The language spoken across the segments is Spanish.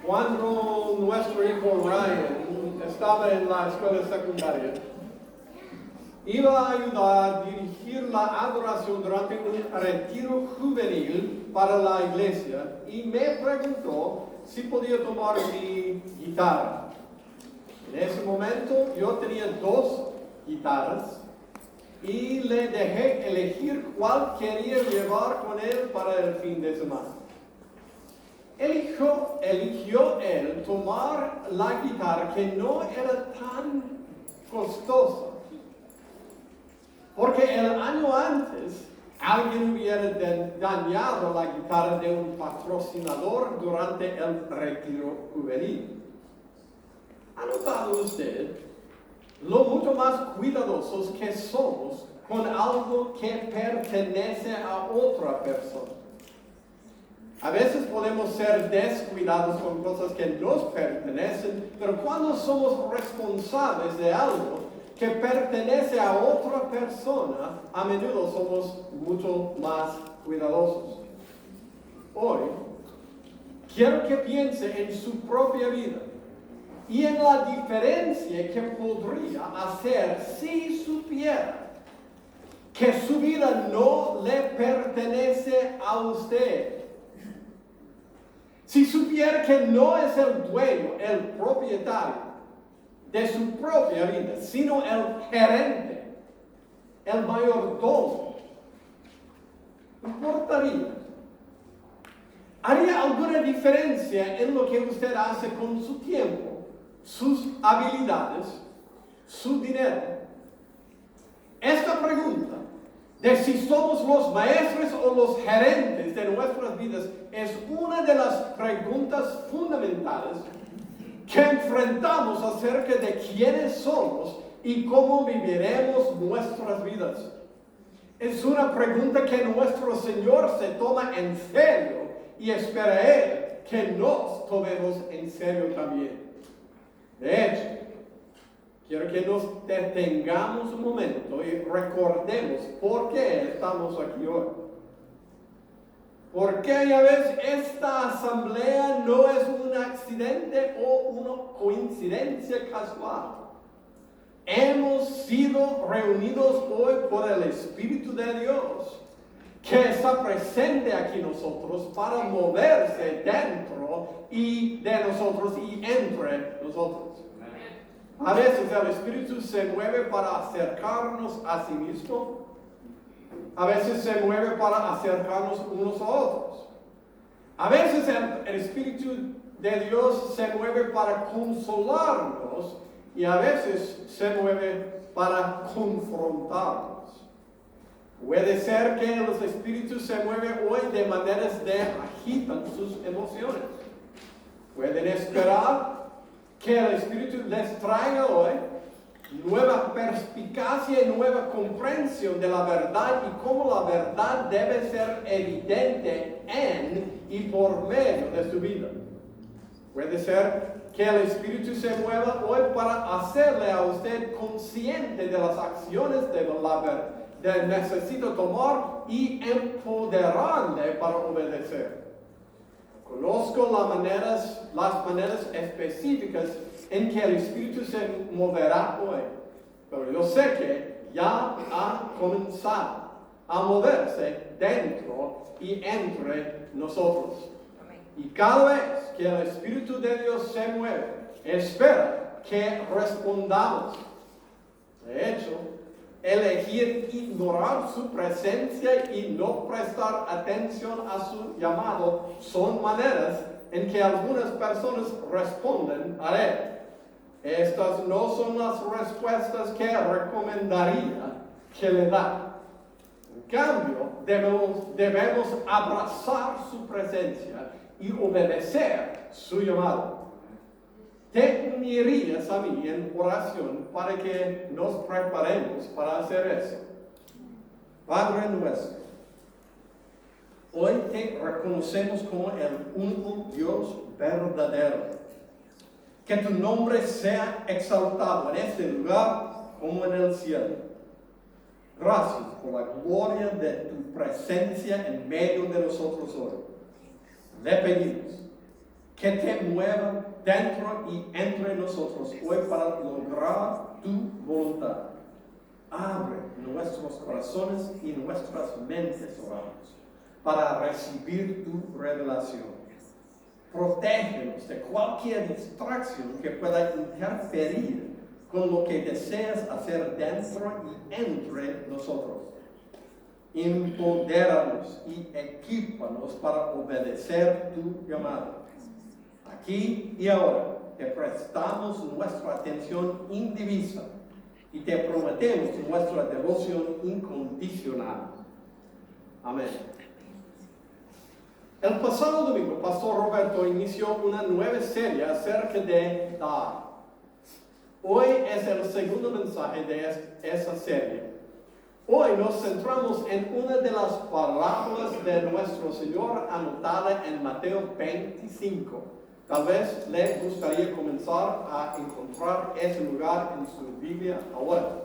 Cuando nuestro hijo Ryan estaba en la escuela secundaria, iba a ayudar a dirigir la adoración durante un retiro juvenil para la iglesia y me preguntó si podía tomar mi guitarra. En ese momento yo tenía 2 guitarras y le dejé elegir cuál quería llevar con él para el fin de semana. Eligió él tomar la guitarra que no era tan costosa, porque el año antes alguien hubiera dañado la guitarra de un patrocinador durante el retiro juvenil. ¿Ha notado usted lo mucho más cuidadosos que somos con algo que pertenece a otra persona? A veces podemos ser descuidados con cosas que nos pertenecen, pero cuando somos responsables de algo que pertenece a otra persona, a menudo somos mucho más cuidadosos. Hoy, quiero que piense en su propia vida y en la diferencia que podría hacer si supiera que su vida no le pertenece a usted. Si supiera que no es el dueño, el propietario de su propia vida, sino el gerente, el mayordomo, ¿importaría? ¿Haría alguna diferencia en lo que usted hace con su tiempo, sus habilidades, su dinero? Esta pregunta de si somos los maestros o los gerentes de nuestras vidas es una de las preguntas fundamentales que enfrentamos acerca de quiénes somos y cómo viviremos nuestras vidas. Es una pregunta que nuestro Señor se toma en serio y espera Él que nos tomemos en serio también. De hecho, quiero que nos detengamos un momento y recordemos por qué estamos aquí hoy. Porque ya ves, esta asamblea no es un accidente o una coincidencia casual. Hemos sido reunidos hoy por el Espíritu de Dios, que está presente aquí nosotros para moverse dentro y de nosotros y entre nosotros. A veces el Espíritu se mueve para acercarnos a sí mismo. A veces se mueve para acercarnos unos a otros. A veces el Espíritu de Dios se mueve para consolarnos y a veces se mueve para confrontarnos. Puede ser que los espíritus se mueven hoy de maneras que agitan sus emociones. Pueden esperar que el Espíritu les traiga hoy nueva perspicacia y nueva comprensión de la verdad y cómo la verdad debe ser evidente en y por medio de su vida. Puede ser que el Espíritu se mueva hoy para hacerle a usted consciente de las acciones de necesito tomar y empoderarle para obedecer. Conozco las maneras específicas en que el Espíritu se moverá hoy, pero yo sé que ya ha comenzado a moverse dentro y entre nosotros. Y cada vez que el Espíritu de Dios se mueve, espera que respondamos. De hecho, elegir ignorar su presencia y no prestar atención a su llamado son maneras en que algunas personas responden a él. Estas no son las respuestas que recomendaría que le da. En cambio, debemos abrazar su presencia y obedecer su llamado. Te unirías a mí en oración para que nos preparemos para hacer eso. Padre nuestro, hoy te reconocemos como el único Dios verdadero. Que tu nombre sea exaltado en este lugar como en el cielo. Gracias por la gloria de tu presencia en medio de nosotros hoy. Le pedimos que te mueva dentro y entre nosotros hoy para lograr tu voluntad. Abre nuestros corazones y nuestras mentes, oramos, para recibir tu revelación. Protégenos de cualquier distracción que pueda interferir con lo que deseas hacer dentro y entre nosotros. Empodéranos y equípanos para obedecer tu llamado. Aquí y ahora te prestamos nuestra atención indivisa y te prometemos nuestra devoción incondicional. Amén. El pasado domingo, Pastor Roberto inició una nueva serie acerca de dar. Hoy es el segundo mensaje de esa serie. Hoy nos centramos en una de las parábolas de nuestro Señor anotada en Mateo 25. Tal vez le gustaría comenzar a encontrar ese lugar en su Biblia ahora.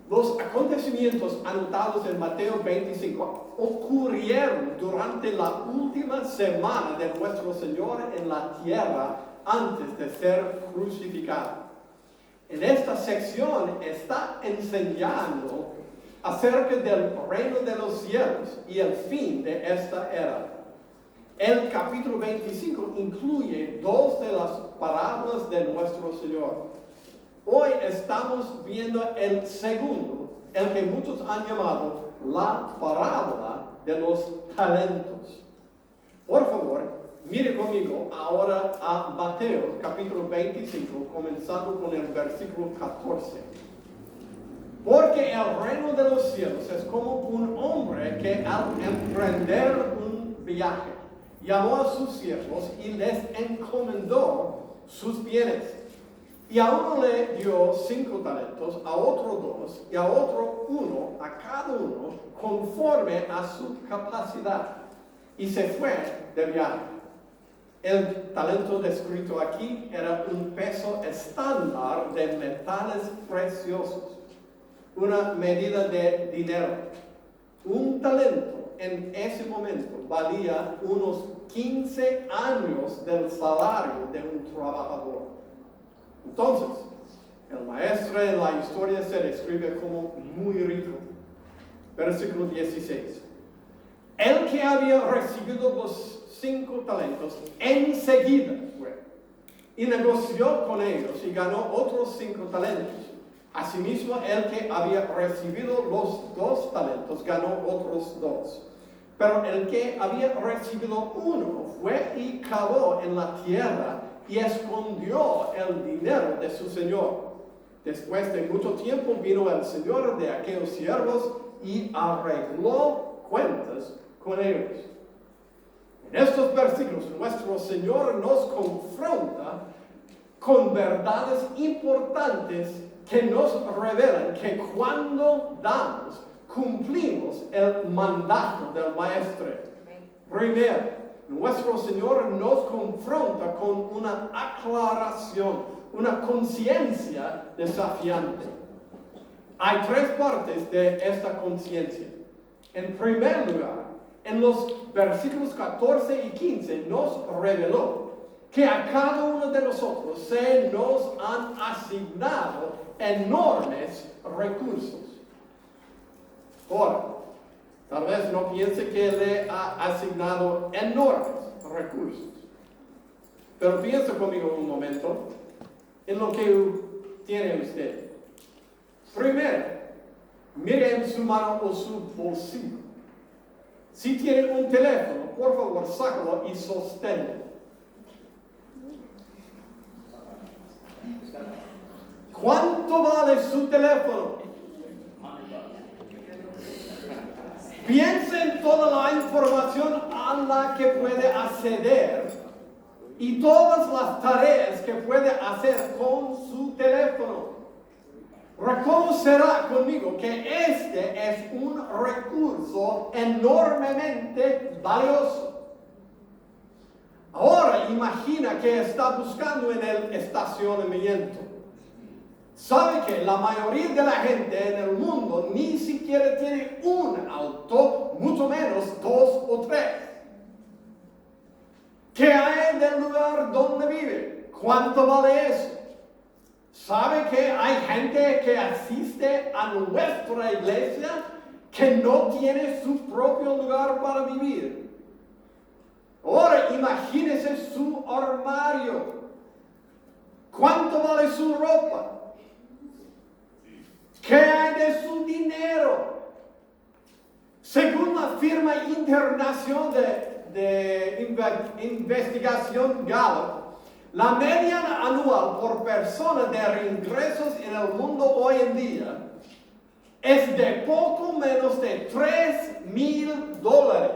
Los acontecimientos anotados en Mateo 25 ocurrieron durante la última semana de nuestro Señor en la tierra antes de ser crucificado. En esta sección está enseñando acerca del reino de los cielos y el fin de esta era. El capítulo 25 incluye dos de las parábolas de nuestro Señor. Hoy estamos viendo el segundo, el que muchos han llamado la parábola de los talentos. Por favor, mire conmigo ahora a Mateo capítulo 25, comenzando con el versículo 14. Porque el reino de los cielos es como un hombre que al emprender un viaje, llamó a sus siervos y les encomendó sus bienes. Y a uno le dio 5 talentos, a otro 2, y a otro 1, a cada uno, conforme a su capacidad. Y se fue de viaje. El talento descrito aquí era un peso estándar de metales preciosos, una medida de dinero. Un talento en ese momento valía unos 15 años del salario de un trabajador. Entonces, el Maestre en la historia se describe como muy rico. Versículo 16. El que había recibido los 5 talentos enseguida fue y negoció con ellos y ganó otros 5 talentos. Asimismo, el que había recibido los 2 talentos ganó otros 2. Pero el que había recibido 1 fue y cavó en la tierra y escondió el dinero de su señor. Después de mucho tiempo vino el señor de aquellos siervos y arregló cuentas con ellos. En estos versículos nuestro Señor nos confronta con verdades importantes que nos revelan que cuando damos, cumplimos el mandato del Maestre. Primero, nuestro Señor nos confronta con una aclaración, una conciencia desafiante. Hay 3 partes de esta conciencia. En primer lugar, en los versículos 14 y 15 nos reveló que a cada uno de nosotros se nos han asignado enormes recursos. Ahora, tal vez no piense que le ha asignado enormes recursos. Pero piensa conmigo un momento en lo que tiene usted. Primero, mire en su mano o su bolsillo. Si tiene un teléfono, por favor, sácalo y sosténlo. ¿Cuánto vale su teléfono? Piensa en toda la información a la que puede acceder y todas las tareas que puede hacer con su teléfono. Reconocerá conmigo que este es un recurso enormemente valioso. Ahora imagina que está buscando en el estacionamiento. Sabe que la mayoría de la gente en el mundo ni siquiera tiene un auto, mucho menos 2 o 3. ¿Qué hay de del lugar donde vive. ¿Cuánto vale eso? ¿Sabe que hay gente que asiste a nuestra iglesia que no tiene su propio lugar para vivir? Ahora imagínese su armario. ¿Cuánto vale su ropa? ¿Qué hay de su dinero? Según la firma internacional de investigación Gallup, la media anual por persona de ingresos en el mundo hoy en día es de poco menos de $3,000.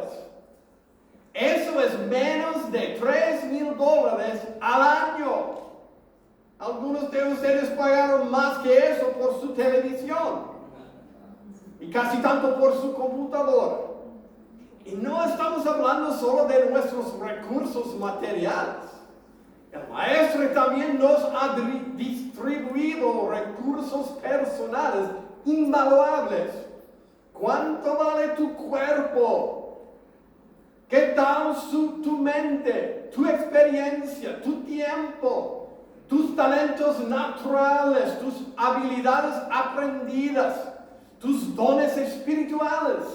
Eso es menos de $3,000 al año. Algunos de ustedes pagaron más que eso por su televisión y casi tanto por su computadora. Y no estamos hablando solo de nuestros recursos materiales. El Maestre también nos ha distribuido recursos personales invaluables. ¿Cuánto vale tu cuerpo? ¿Qué tal tu mente, tu experiencia, tu tiempo? Tus talentos naturales, tus habilidades aprendidas, tus dones espirituales.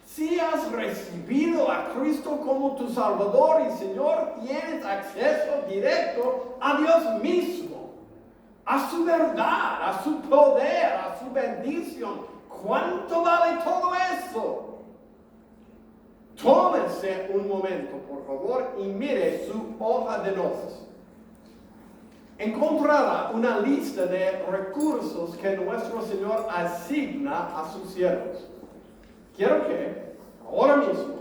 Si has recibido a Cristo como tu Salvador y Señor, tienes acceso directo a Dios mismo, a su verdad, a su poder, a su bendición. ¿Cuánto vale todo eso? Tómese un momento, por favor, y mire su hoja de notas. Encontrará una lista de recursos que nuestro Señor asigna a sus siervos. Quiero que ahora mismo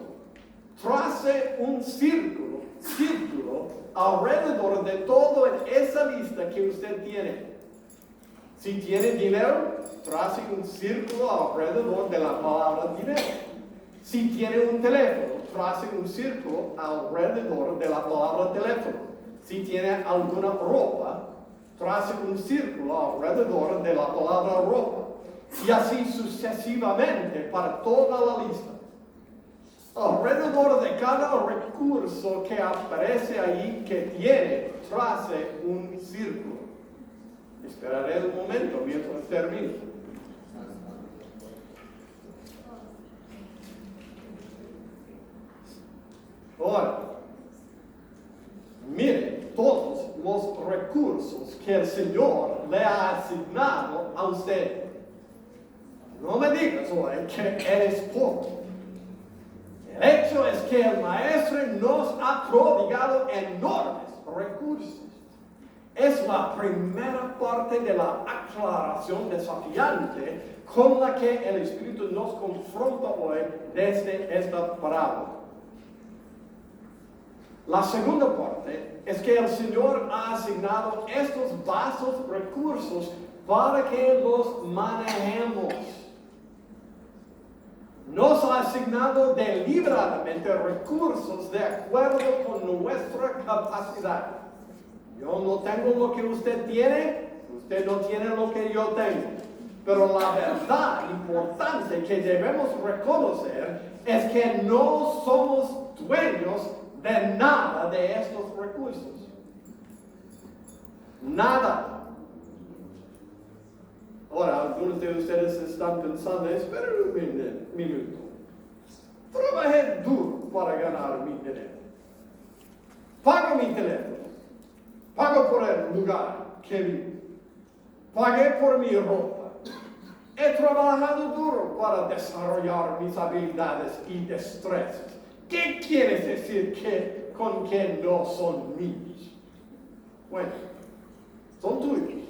trace un círculo alrededor de todo en esa lista que usted tiene. Si tiene dinero, trace un círculo alrededor de la palabra dinero. Si tiene un teléfono, trace un círculo alrededor de la palabra teléfono. Si tiene alguna ropa, trace un círculo alrededor de la palabra ropa. Y así sucesivamente para toda la lista. Alrededor de cada recurso que aparece ahí que tiene, trace un círculo. Esperaré un momento mientras termino. Ahora, mire todos los recursos que el Señor le ha asignado a usted. No me digas hoy que eres pobre. El hecho es que el Maestre nos ha prodigado enormes recursos. Es la primera parte de la aclaración desafiante con la que el Espíritu nos confronta hoy desde esta parábola. La segunda parte es que el Señor ha asignado estos vastos recursos para que los manejemos. Nos ha asignado deliberadamente recursos de acuerdo con nuestra capacidad. Yo no tengo lo que usted tiene, usted no tiene lo que yo tengo. Pero la verdad importante que debemos reconocer es que no somos dueños de nada de estos recursos. Nada. Ahora, algunos de ustedes están pensando, espera un minuto. Trabajé duro para ganar mi dinero. Pago mi teléfono. Pago por el lugar que vivo. Pagué por mi ropa. He trabajado duro para desarrollar mis habilidades y destrezas. ¿Qué quieres decir con que no son míos? Bueno, son tuyos.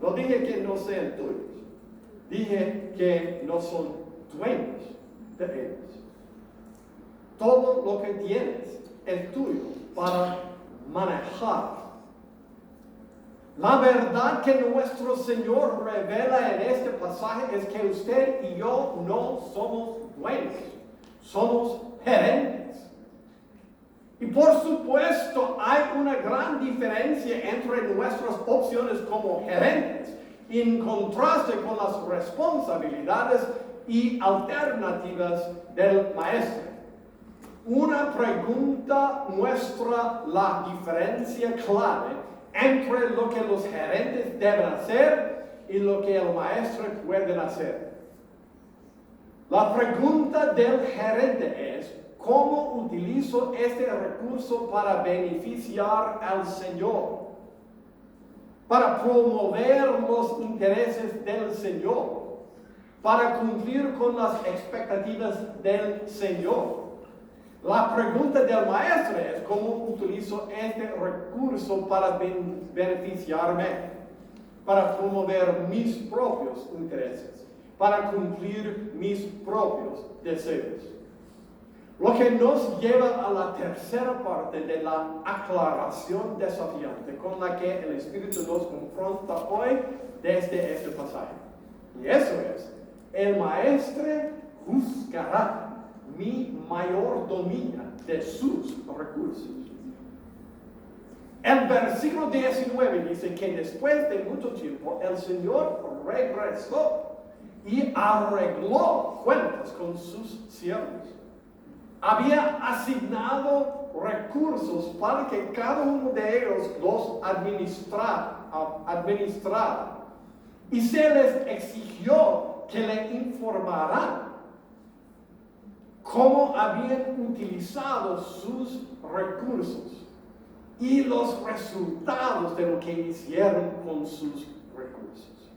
No dije que no sean tuyos. Dije que no son dueños de ellos. Todo lo que tienes es tuyo para manejar. La verdad que nuestro Señor revela en este pasaje es que usted y yo no somos dueños. Somos gerentes. Y por supuesto hay una gran diferencia entre nuestras opciones como gerentes en contraste con las responsabilidades y alternativas del Maestre. Una pregunta muestra la diferencia clave entre lo que los gerentes deben hacer y lo que el maestro puede hacer. La pregunta del gerente es: ¿cómo utilizo este recurso para beneficiar al Señor? Para promover los intereses del Señor, para cumplir con las expectativas del Señor. La pregunta del maestro es: ¿cómo utilizo este recurso para beneficiarme? Para promover mis propios intereses, para cumplir mis propios deseos. Lo que nos lleva a la tercera parte de la aclaración desafiante con la que el Espíritu nos confronta hoy desde este pasaje. Y eso es: el Maestre juzgará mi mayordomía de sus recursos. El versículo 19 dice que después de mucho tiempo el Señor regresó y arregló cuentas con sus siervos. Había asignado recursos para que cada uno de ellos los administrara. Y se les exigió que le informaran cómo habían utilizado sus recursos y los resultados de lo que hicieron con sus recursos.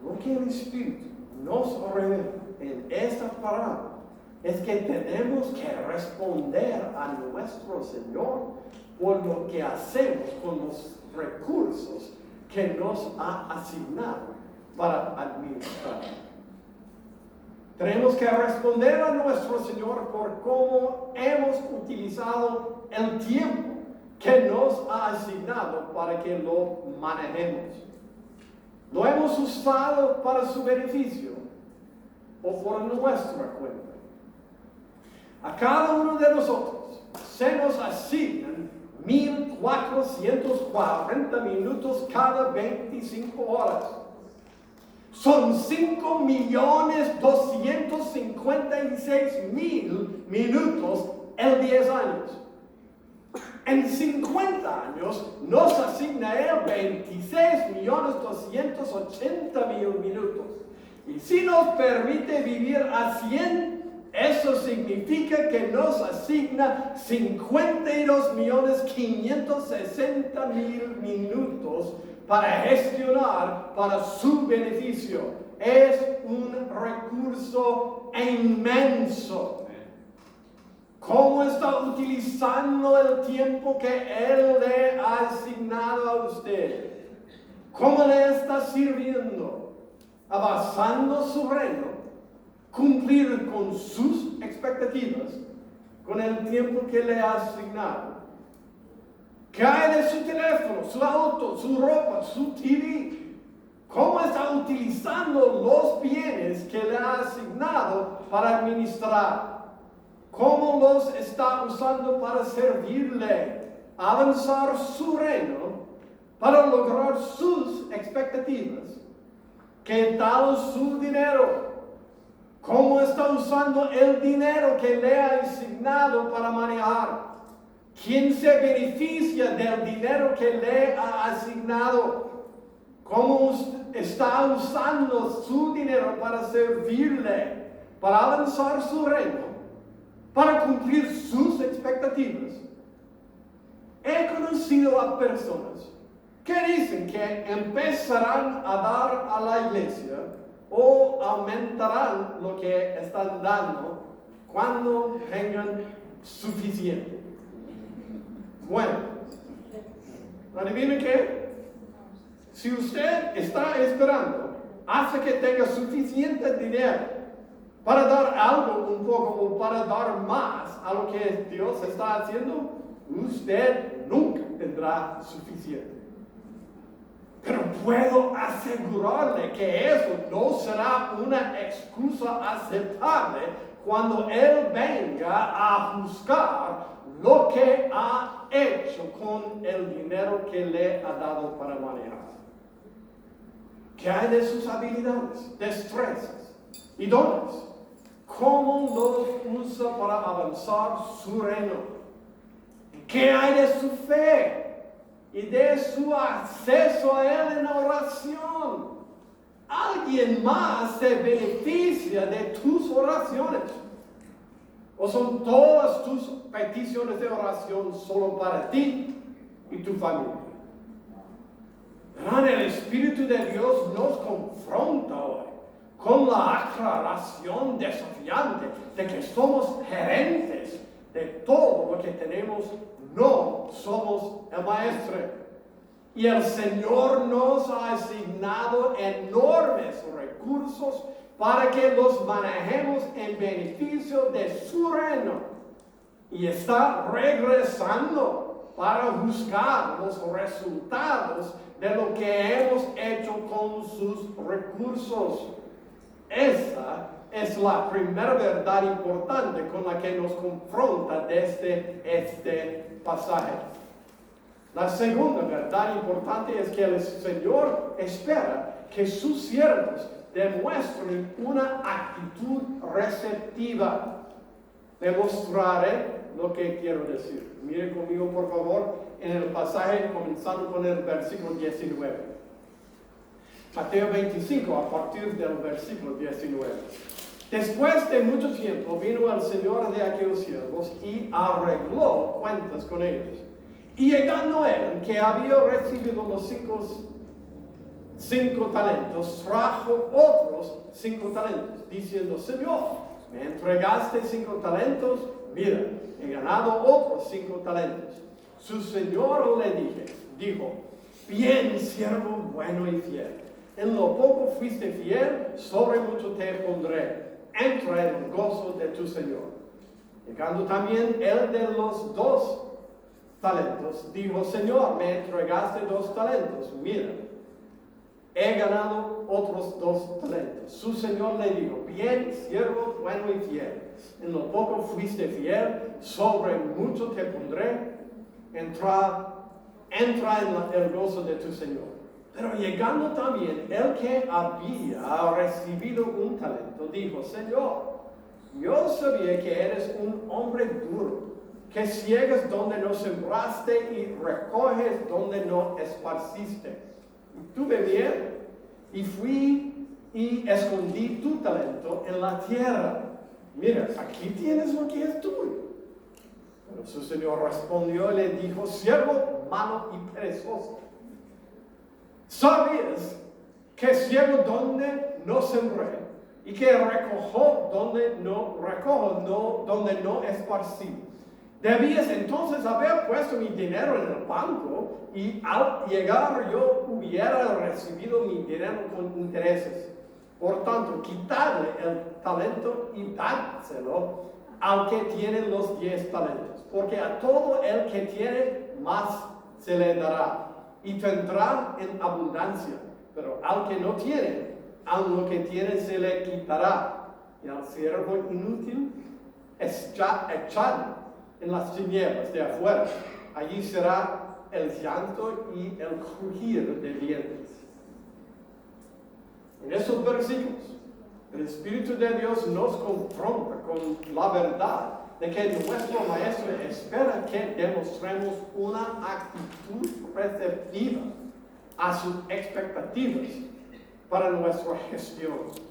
Lo que el Espíritu nos revela en esta palabra es que tenemos que responder a nuestro Señor por lo que hacemos con los recursos que nos ha asignado para administrar. Tenemos que responder a nuestro Señor por cómo hemos utilizado el tiempo que nos ha asignado para que lo manejemos. ¿Lo hemos usado para su beneficio o por nuestra cuenta? A cada uno de nosotros se nos asignan 1,440 minutos cada 25 horas. Son 5,256,000 minutos en 10 años. En 50 años nos asigna él 26,280,000 minutos. Y si nos permite vivir a 100, eso significa que nos asigna 52,560,000 minutos para gestionar para su beneficio. Es un recurso inmenso. ¿Cómo está utilizando el tiempo que Él le ha asignado a usted? ¿Cómo le está sirviendo? Avanzando su reino. Cumplir con sus expectativas, con el tiempo que le ha asignado. ¿Qué hay de su teléfono, su auto, su ropa, su TV? ¿Cómo está utilizando los bienes que le ha asignado para administrar? ¿Cómo los está usando para servirle, avanzar su reino, para lograr sus expectativas? ¿Qué tal su dinero? ¿Cómo está usando el dinero que le ha asignado para manejar? ¿Quién se beneficia del dinero que le ha asignado? ¿Cómo está usando su dinero para servirle, para avanzar su reino, para cumplir sus expectativas? He conocido a personas que dicen que empezarán a dar a la iglesia o aumentarán lo que están dando cuando tengan suficiente. Bueno, ¿adivinen qué? Si usted está esperando hasta que tenga suficiente dinero para dar algo un poco o para dar más a lo que Dios está haciendo, usted nunca tendrá suficiente. Pero puedo asegurarle que eso no será una excusa aceptable cuando Él venga a juzgar lo que ha hecho con el dinero que le ha dado para manejar. ¿Qué hay de sus habilidades, destrezas y dones? cómo nos usa para avanzar su reino. ¿Qué hay de su fe y de su acceso a Él en oración? ¿Alguien más se beneficia de tus oraciones? ¿O son todas tus peticiones de oración solo para ti y tu familia? El Espíritu de Dios nos confronta hoy con la aclaración desafiante de que somos gerentes de todo lo que tenemos, no somos el Maestre. Y el Señor nos ha asignado enormes recursos para que los manejemos en beneficio de su reino. Y está regresando para buscar los resultados de lo que hemos hecho con sus recursos. Esa es la primera verdad importante con la que nos confronta desde este pasaje. La segunda verdad importante es que el Señor espera que sus siervos demuestren una actitud receptiva. Demostraré lo que quiero decir. Mire conmigo, por favor, en el pasaje comenzando con el versículo 19. Mateo 25, a partir del versículo 19. Después de mucho tiempo vino el Señor de aquellos siervos y arregló cuentas con ellos. Y llegando él, que había recibido los cinco talentos, trajo otros 5 talentos, diciendo: Señor, me entregaste 5 talentos, mira, he ganado otros 5 talentos. Su Señor le dijo: bien, siervo bueno y fiel. En lo poco fuiste fiel, sobre mucho te pondré. Entra en el gozo de tu Señor. Llegando también el de los 2 talentos, dijo: Señor, me entregaste 2 talentos. Mira, he ganado otros 2 talentos. Su Señor le dijo: bien, siervo bueno y fiel. En lo poco fuiste fiel, sobre mucho te pondré. Entra en el gozo de tu Señor. Pero llegando también el que había recibido un talento, dijo: Señor, yo sabía que eres un hombre duro, que ciegas donde no sembraste y recoges donde no esparciste. Y tuve miedo y fui y escondí tu talento en la tierra. Mira, aquí tienes lo que es tuyo. Pero su Señor respondió y le dijo: siervo malo y perezoso, ¿sabías que ciego donde no sembré y que recojo donde no esparcí? Debías entonces haber puesto mi dinero en el banco y al llegar yo hubiera recibido mi dinero con intereses. Por tanto, quitadle el talento y dádselo al que tiene los 10 talentos, porque a todo el que tiene más se le dará y tendrá en abundancia, pero al que no tiene, aun lo que tiene se le quitará. Y al siervo inútil echad en las tinieblas de afuera. Allí será el llanto y el crujir de dientes. En esos versículos, el Espíritu de Dios nos confronta con la verdad de que nuestro Maestre espera que demostremos una actitud receptiva a sus expectativas para nuestra gestión.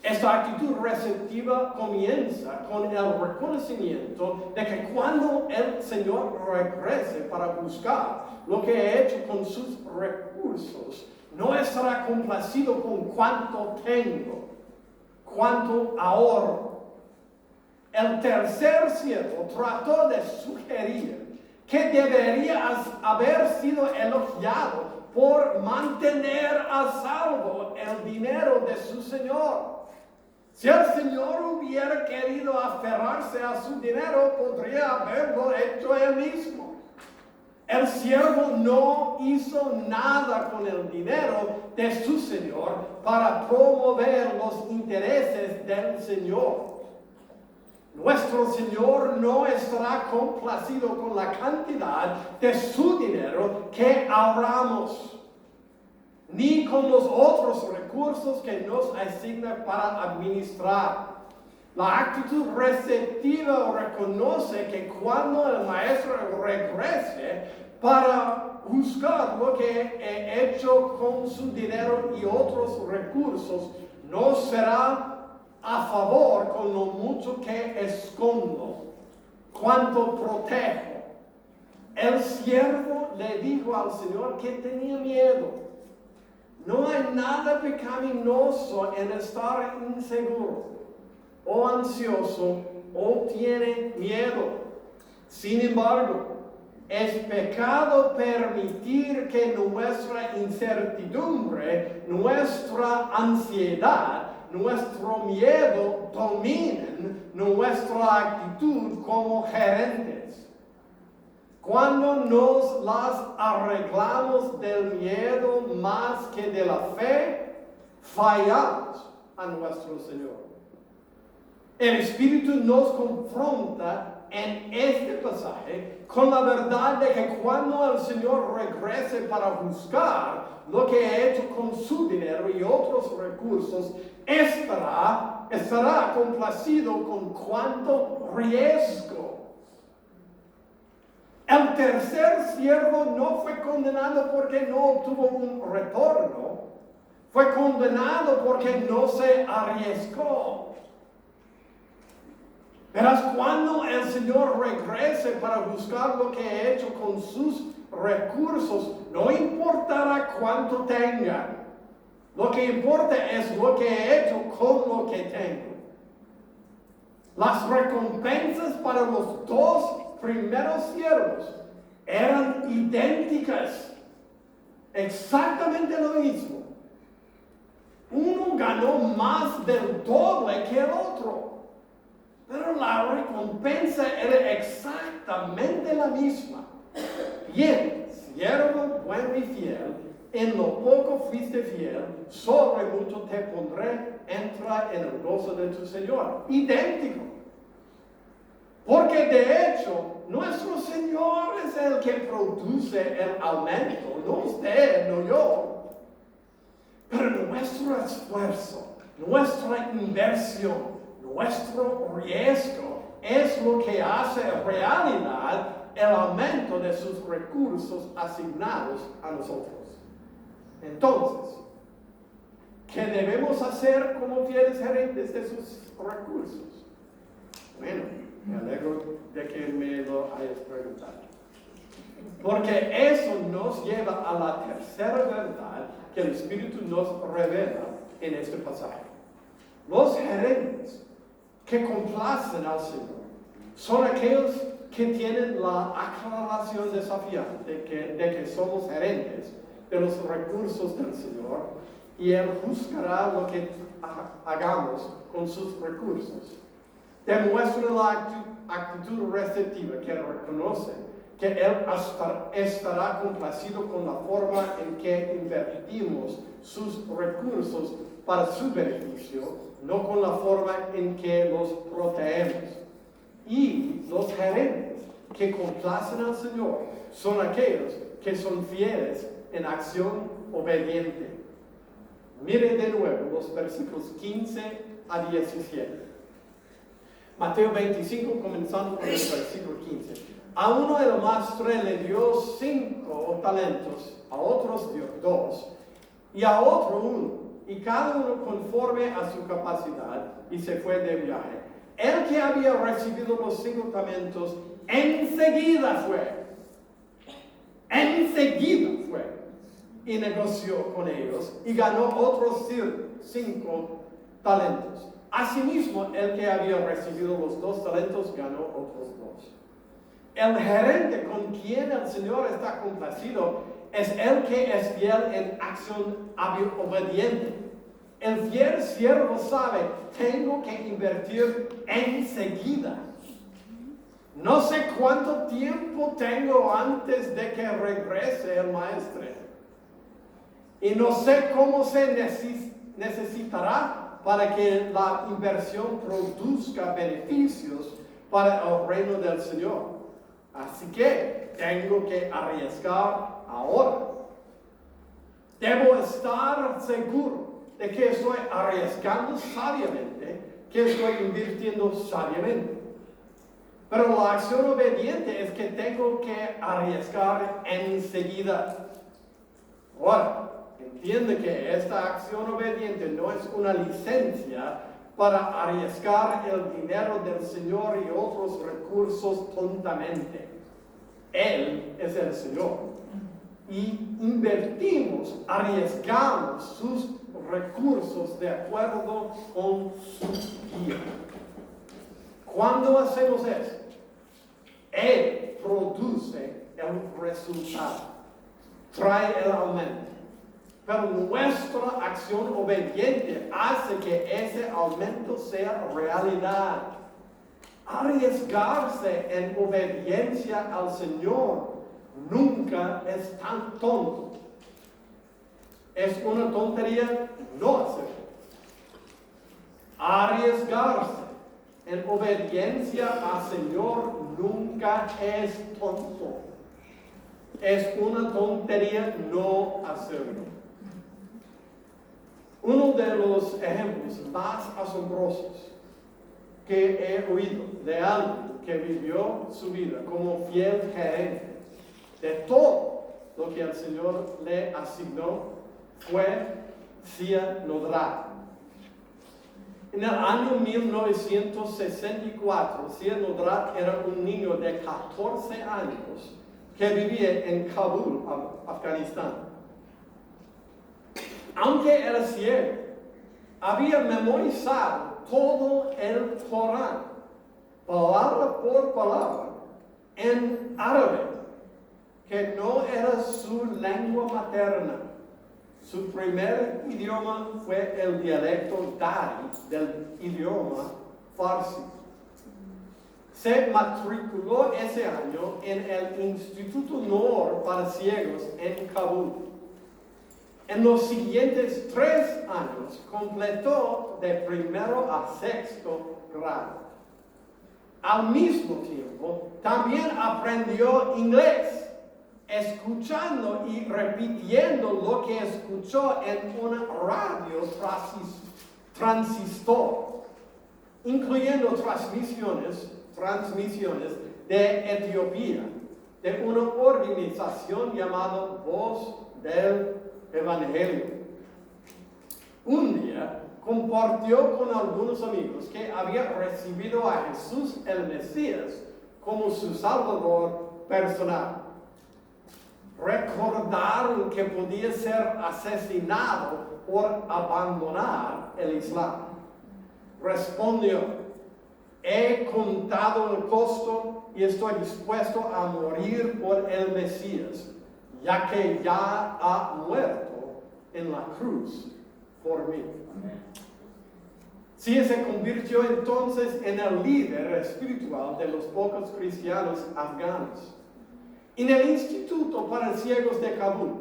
Esta actitud receptiva comienza con el reconocimiento de que cuando el Señor regrese para buscar lo que he hecho con sus recursos, no estará complacido con cuánto tengo, cuánto ahorro. El tercer siervo trató de sugerir que debería haber sido elogiado por mantener a salvo el dinero de su Señor. Si el Señor hubiera querido aferrarse a su dinero, podría haberlo hecho él mismo. El siervo no hizo nada con el dinero de su Señor para promover los intereses del Señor. Nuestro Señor no estará complacido con la cantidad de su dinero que ahorramos, ni con los otros recursos que nos asigna para administrar. La actitud receptiva reconoce que cuando el maestro regrese para buscar lo que he hecho con su dinero y otros recursos, no será a favor con lo mucho que escondo, cuanto protejo. El siervo le dijo al Señor que tenía miedo. No hay nada pecaminoso en estar inseguro o ansioso o tiene miedo. Sin embargo, es pecado permitir que nuestra incertidumbre, nuestra ansiedad, nuestro miedo dominen nuestra actitud como gerentes. Cuando nos las arreglamos del miedo más que de la fe, fallamos a nuestro Señor. El Espíritu nos confronta en este pasaje con la verdad de que cuando el Señor regrese para buscar lo que ha hecho con su dinero y otros recursos, estará complacido con cuánto riesgo. El tercer siervo no fue condenado porque no obtuvo un retorno, fue condenado porque no se arriesgó. Verás, cuando el Señor regrese para buscar lo que ha hecho con sus recursos, no importará cuánto tenga. Lo que importa es lo que he hecho con lo que tengo. Las recompensas para los dos primeros siervos eran idénticas, exactamente lo mismo. Uno ganó más del doble que el otro, pero la recompensa era exactamente la misma. Bien, siervo bueno y fiel, en lo poco fuiste fiel, sobre mucho te pondré, entra en el gozo de tu Señor. Idéntico. Porque de hecho, nuestro Señor es el que produce el aumento, no usted, no yo. Pero nuestro esfuerzo, nuestra inversión, nuestro riesgo es lo que hace realidad el aumento de sus recursos asignados a nosotros. Entonces, ¿qué debemos hacer como fieles gerentes de sus recursos? Bueno, me alegro de que me lo hayas preguntado. Porque eso nos lleva a la tercera verdad que el Espíritu nos revela en este pasaje. Los gerentes que complacen al Señor son aquellos que tienen la aclaración desafiante de que somos gerentes de los recursos del Señor y Él juzgará lo que hagamos con sus recursos. Demuestra la actitud receptiva que reconoce que Él estará complacido con la forma en que invertimos sus recursos para su beneficio, no con la forma en que los protegemos. Y los gerentes que complacen al Señor son aquellos que son fieles en acción obediente. Mire de nuevo los versículos 15 a 17. Mateo 25, comenzando con el versículo 15. A uno el Maestre le dio 5 talentos, a otros dio 2, y a otro 1, y cada uno conforme a su capacidad, y se fue de viaje. El que había recibido los 5 talentos, enseguida fue, y negoció con ellos, y ganó otros 5 talentos. Asimismo, el que había recibido los 2 talentos ganó otros 2. El gerente con quien el Señor está complacido es el que es fiel en acción obediente. El fiel siervo sabe, tengo que invertir enseguida. No sé cuánto tiempo tengo antes de que regrese el Maestre. Y no sé cómo se necesitará para que la inversión produzca beneficios para el reino del Señor. Así que tengo que arriesgar ahora. Debo estar seguro de que estoy arriesgando sabiamente que estoy invirtiendo sabiamente. Pero la acción obediente es que tengo que arriesgar enseguida. Ahora, entiende que esta acción obediente no es una licencia para arriesgar el dinero del Señor y otros recursos tontamente. Él es el Señor. Y invertimos, arriesgamos sus recursos de acuerdo con su guía. Cuando hacemos eso, Él produce el resultado, trae el aumento. Pero nuestra acción obediente hace que ese aumento sea realidad. Arriesgarse en obediencia al Señor nunca es tan tonto. Es una tontería no hacerlo. Arriesgarse en obediencia al Señor nunca es tonto. Es una tontería no hacerlo. Uno de los ejemplos más asombrosos que he oído de alguien que vivió su vida como fiel gerente de todo lo que el Señor le asignó fue Sia Nodrat. En el año 1964, Sia Nodrat era un niño de 14 años que vivía en Kabul, Afganistán. Aunque era ciego, había memorizado todo el Corán, palabra por palabra, en árabe, que no era su lengua materna. Su primer idioma fue el dialecto dari del idioma farsi. Se matriculó ese año en el Instituto Noor para Ciegos en Kabul. En los siguientes 3 años completó de primero a 6º grado. Al mismo tiempo, también aprendió inglés, escuchando y repitiendo lo que escuchó en una radio transistor, incluyendo transmisiones de Etiopía, de una organización llamada Voz del Evangelio. Un día compartió con algunos amigos que había recibido a Jesús el Mesías como su Salvador personal. Recordaron que podía ser asesinado por abandonar el Islam. Respondió: he contado el costo y estoy dispuesto a morir por el Mesías, ya que ya ha muerto en la cruz por mí. Sí, se convirtió entonces en el líder espiritual de los pocos cristianos afganos. En el Instituto para Ciegos de Kabul,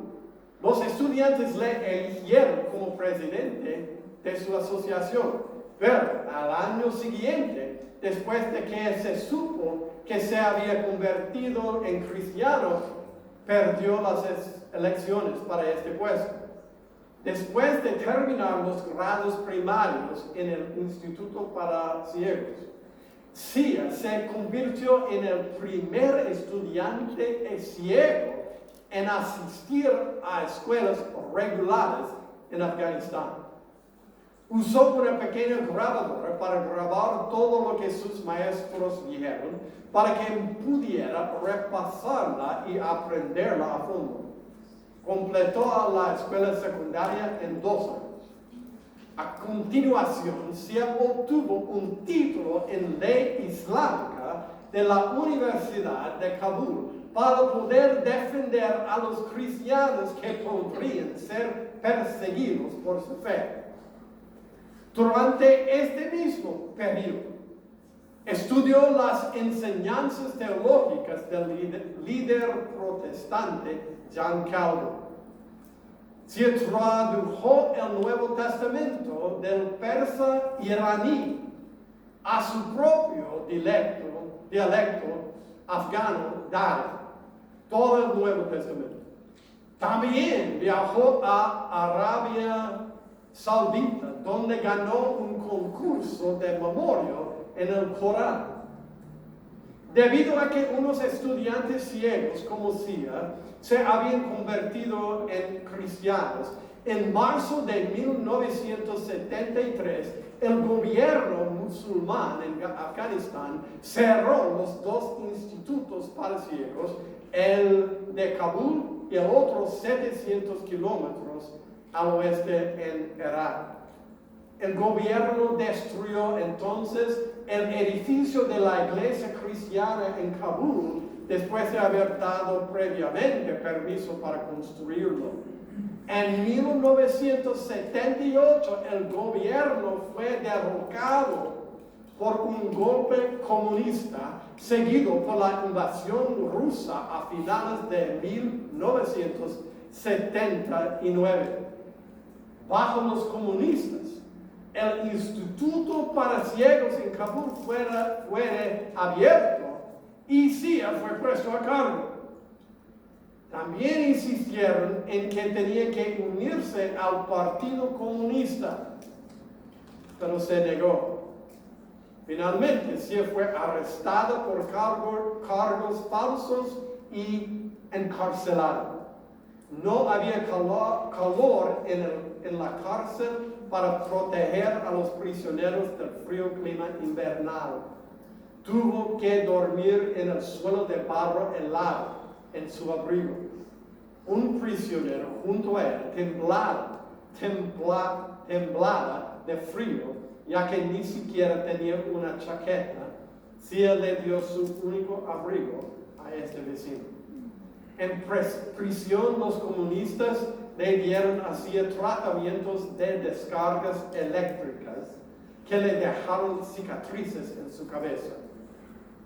los estudiantes le eligieron como presidente de su asociación, pero al año siguiente, después de que se supo que se había convertido en cristiano, perdió las elecciones para este puesto. Después de terminar los grados primarios en el Instituto para Ciegos, Sia se convirtió en el primer estudiante ciego en asistir a escuelas regulares en Afganistán. Usó una pequeña grabadora para grabar todo lo que sus maestros dijeron para que pudiera repasarla y aprenderla a fondo. Completó la escuela secundaria en 2 años. A continuación, se obtuvo un título en ley islámica de la Universidad de Kabul para poder defender a los cristianos que podrían ser perseguidos por su fe. Durante este mismo periodo, estudió las enseñanzas teológicas del líder protestante John Calvin. Se tradujo el Nuevo Testamento del persa iraní a su propio dialecto afgano dari, todo el Nuevo Testamento. También viajó a Arabia Saudita, donde ganó un concurso de memoria en el Corán. Debido a que unos estudiantes ciegos como Sia se habían convertido en cristianos, en marzo de 1973, el gobierno musulmán en Afganistán cerró los dos institutos para ciegos, el de Kabul y el otro 700 kilómetros al oeste en Irak. El gobierno destruyó entonces el edificio de la iglesia cristiana en Kabul después de haber dado previamente permiso para construirlo. En 1978 el gobierno fue derrocado por un golpe comunista seguido por la invasión rusa a finales de 1979. Bajo los comunistas, el Instituto para Ciegos en Kabul fue abierto y Sia fue puesto a cargo. También insistieron en que tenía que unirse al Partido Comunista, pero se negó. Finalmente, Sia fue arrestado por cargos falsos y encarcelado. No había calor en la cárcel para proteger a los prisioneros del frío clima invernal. Tuvo que dormir en el suelo de barro helado en su abrigo. Un prisionero junto a él temblaba de frío, ya que ni siquiera tenía una chaqueta. Sia le dio su único abrigo a este vecino. En prisión los comunistas le dieron así tratamientos de descargas eléctricas que le dejaron cicatrices en su cabeza.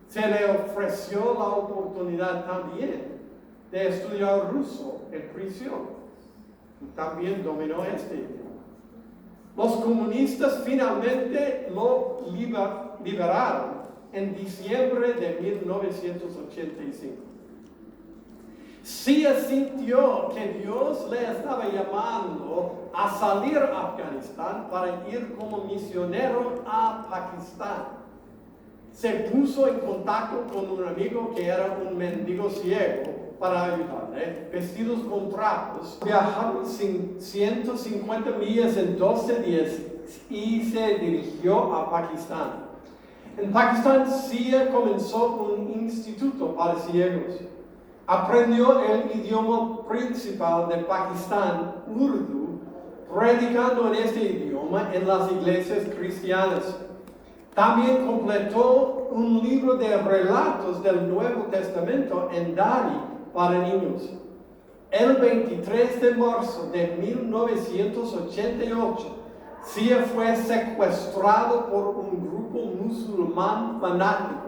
Se le ofreció la oportunidad también de estudiar ruso en prisión. Y también dominó este idioma. Los comunistas finalmente lo liberaron en diciembre de 1985. Sia sintió que Dios le estaba llamando a salir a Afganistán para ir como misionero a Pakistán. Se puso en contacto con un amigo que era un mendigo ciego para ayudarle, vestidos con trapos. Viajaron 150 millas en 12 días y se dirigió a Pakistán. En Pakistán, Sia comenzó un instituto para ciegos. Aprendió el idioma principal de Pakistán, Urdu, predicando en este idioma en las iglesias cristianas. También completó un libro de relatos del Nuevo Testamento en Dari para niños. El 23 de marzo de 1988, Sia fue secuestrado por un grupo musulmán fanático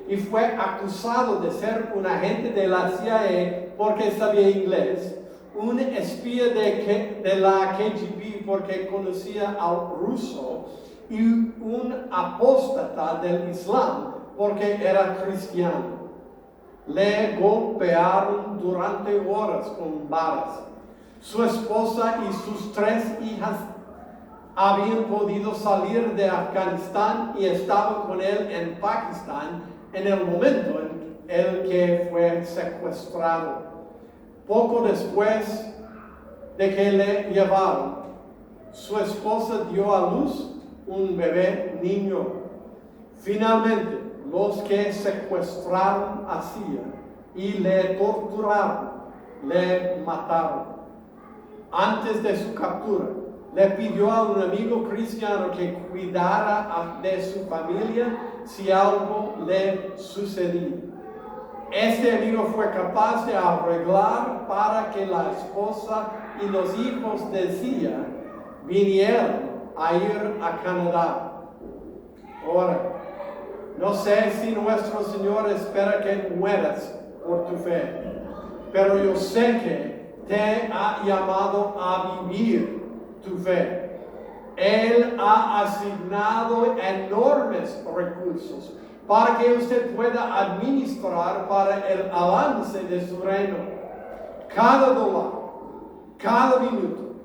y fue acusado de ser un agente de la CIA porque sabía inglés, un espía de la KGB porque conocía al ruso y un apóstata del Islam porque era cristiano. Le golpearon durante horas con varas. Su esposa y sus 3 hijas habían podido salir de Afganistán y estaban con él en Pakistán en el momento en el que fue secuestrado. Poco después de que le llevaron, su esposa dio a luz un bebé niño. Finalmente, los que secuestraron a Sia y le torturaron, le mataron. Antes de su captura, le pidió a un amigo cristiano que cuidara de su familia si algo le sucedía. Este amigo fue capaz de arreglar para que la esposa y los hijos de Sia vinieran a ir a Canadá. Ahora, no sé si nuestro Señor espera que mueras por tu fe, pero yo sé que te ha llamado a vivir tu fe. Él ha asignado enormes recursos para que usted pueda administrar para el avance de su reino. Cada dólar, cada minuto,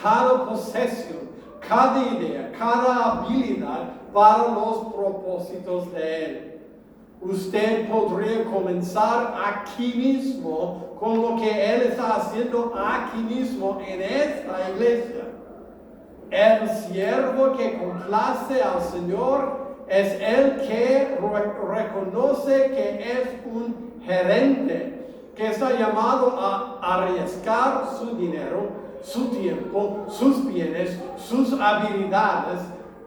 cada posesión, cada idea, cada habilidad para los propósitos de Él. Usted podría comenzar aquí mismo con lo que Él está haciendo aquí mismo en esta iglesia. El siervo que complace al Señor es el que reconoce que es un gerente, que está llamado a arriesgar su dinero, su tiempo, sus bienes, sus habilidades,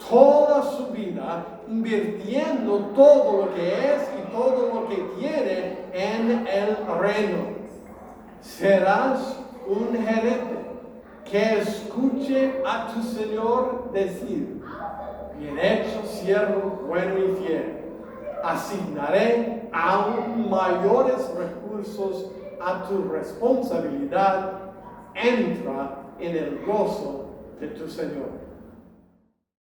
toda su vida, invirtiendo todo lo que es y todo lo que tiene en el reino. Serás un gerente que escuche a tu Señor decir: bien hecho, siervo bueno y fiel. Asignaré aún mayores recursos a tu responsabilidad. Entra en el gozo de tu Señor.